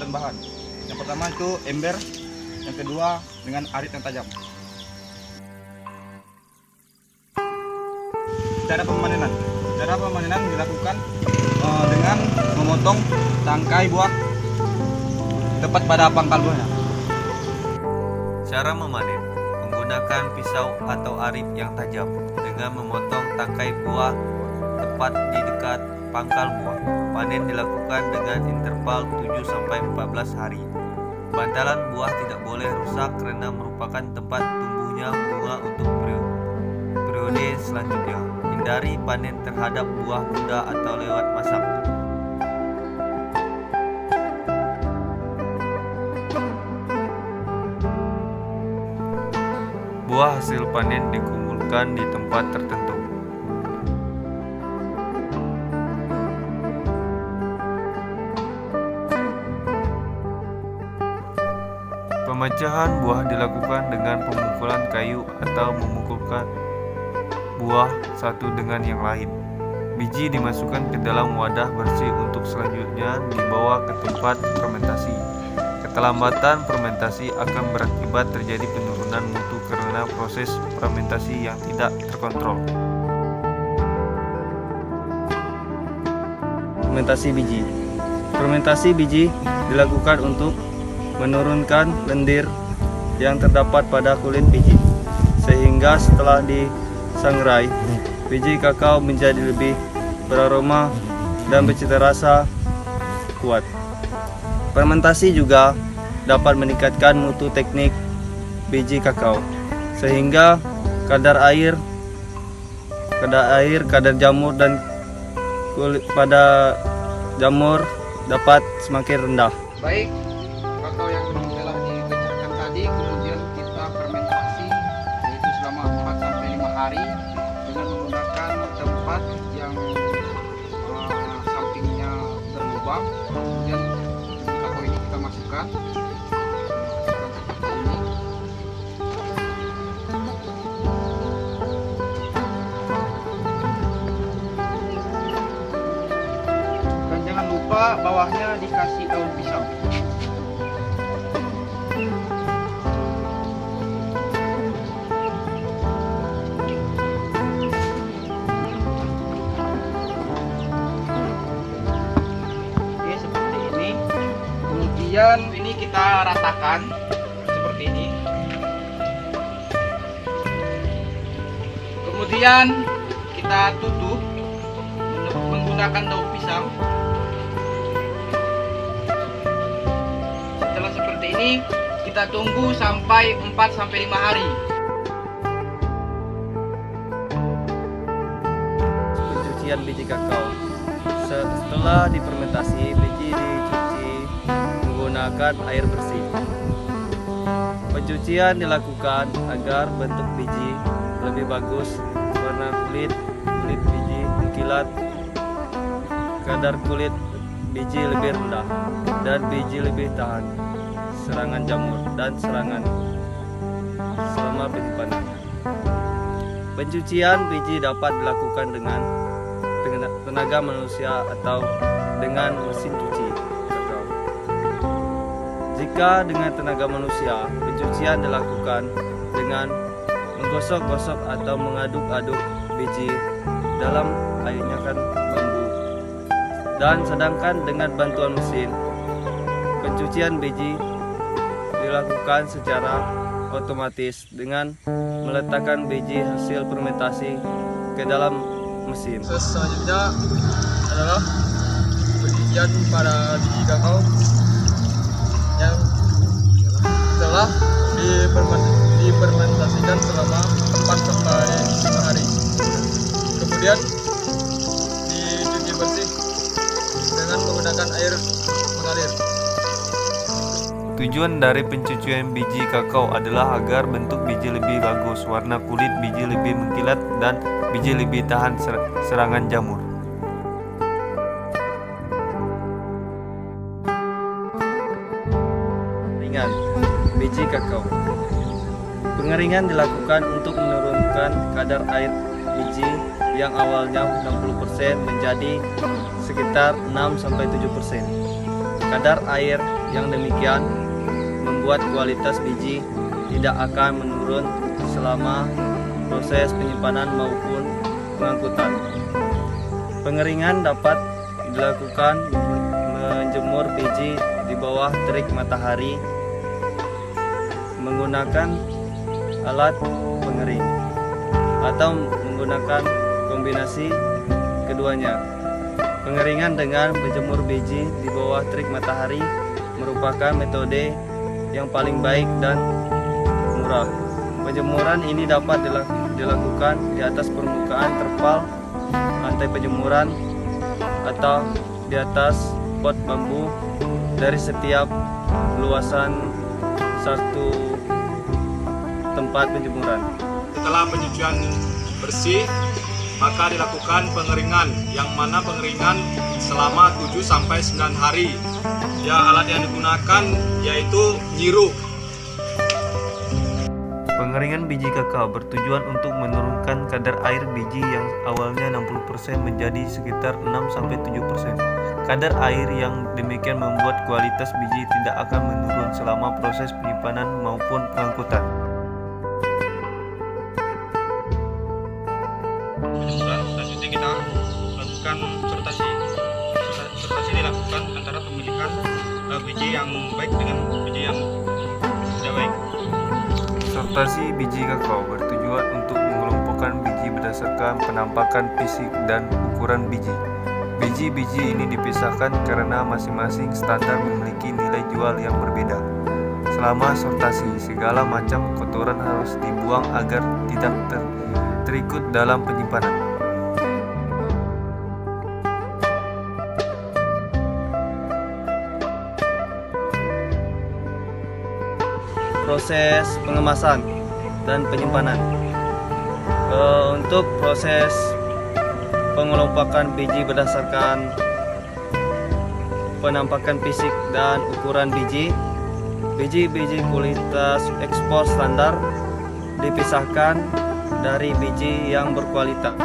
pembuatan bahan. Yang pertama itu ember, yang kedua dengan arit yang tajam. Cara pemanenan dilakukan dengan memotong tangkai buah tepat pada pangkal buahnya. Cara memanen menggunakan pisau atau arit yang tajam dengan memotong tangkai buah tepat di dekat pangkal buah. Panen dilakukan dengan interval 7-14 hari. Bantalan buah tidak boleh rusak karena merupakan tempat tumbuhnya bunga untuk periode selanjutnya. Hindari panen terhadap buah muda atau lewat masak. Buah hasil panen dikumpulkan di tempat tertentu. Pemecahan buah dilakukan dengan pemukulan kayu atau memukulkan buah satu dengan yang lain. Biji dimasukkan ke dalam wadah bersih untuk selanjutnya dibawa ke tempat fermentasi. Keterlambatan fermentasi akan berakibat terjadi penurunan mutu karena proses fermentasi yang tidak terkontrol. Fermentasi biji dilakukan untuk menurunkan lendir yang terdapat pada kulit biji, sehingga setelah disangrai, biji kakao menjadi lebih beraroma dan bercita rasa kuat. Fermentasi juga dapat meningkatkan mutu teknik biji kakao, sehingga kadar air, kadar jamur dan kulit pada jamur dapat semakin rendah. Baik, kakao yang telah dipecahkan tadi kemudian kita fermentasi yaitu selama 4-5 hari dengan menggunakan tempat yang sampingnya berlubang. Kemudian kakao ini kita masukkan seperti ini. Dan jangan lupa bawahnya dikasih daun pisang. Kemudian ini kita ratakan seperti ini. Kemudian kita tutup menggunakan daun pisang. Setelah seperti ini kita tunggu sampai 4-5 hari. Pencucian biji kakao. Setelah difermentasi, biji dicuci menggunakan air bersih. Pencucian dilakukan agar bentuk biji lebih bagus, warna kulit biji mengkilat, kadar kulit biji lebih rendah, dan biji lebih tahan serangan jamur dan serangan selama penyimpanan. Pencucian biji dapat dilakukan dengan tenaga manusia atau dengan mesin cuci kakao. Jika dengan tenaga manusia, pencucian dilakukan dengan menggosok-gosok atau mengaduk-aduk biji dalam airnyakan bambu. Dan sedangkan dengan bantuan mesin, pencucian biji dilakukan secara otomatis dengan meletakkan biji hasil fermentasi ke dalam mesin. Selanjutnya adalah pencucian pada biji kakao yang telah difermentasikan selama 4-5 hari. Kemudian dicuci bersih dengan menggunakan air mengalir. Tujuan dari pencucian biji kakao adalah agar bentuk biji lebih bagus, warna kulit biji lebih mengkilat, dan biji lebih tahan serangan jamur. Pengeringan biji kakao. Pengeringan dilakukan untuk menurunkan kadar air biji yang awalnya 60% menjadi sekitar 6-7%. Kadar air yang demikian membuat kualitas biji tidak akan menurun selama proses penyimpanan maupun pengangkutan. Pengeringan dapat dilakukan menjemur biji di bawah terik matahari menggunakan alat pengering atau menggunakan kombinasi keduanya. Pengeringan dengan menjemur biji di bawah terik matahari merupakan metode yang paling baik dan murah. Penjemuran ini dapat dilakukan di atas permukaan terpal lantai penjemuran atau di atas pot bambu dari setiap luasan satu tempat penjemuran. Setelah penyucian bersih, maka dilakukan pengeringan, yang mana pengeringan selama 7-9 hari. Ya, alat yang digunakan yaitu nyirup. Pengeringan biji kakao bertujuan untuk menurunkan kadar air biji yang awalnya 60% menjadi sekitar 6-7%. Kadar air yang demikian membuat kualitas biji tidak akan menurun selama proses penyimpanan maupun pengangkutan. Selanjutnya kita lakukan sortasi. Sortasi dilakukan antara pemilihan biji yang baik dengan biji yang tidak baik. Sortasi biji kakao bertujuan untuk mengelompokkan biji berdasarkan penampakan fisik dan ukuran biji. Biji-biji ini dipisahkan karena masing-masing standar memiliki nilai jual yang berbeda. Selama sortasi, segala macam kotoran harus dibuang agar tidak terikut dalam penyimpanan. Proses pengemasan dan penyimpanan. Untuk proses pengelompokan biji berdasarkan penampakan fisik dan ukuran biji, biji-biji kualitas ekspor standar dipisahkan dari biji yang berkualitas.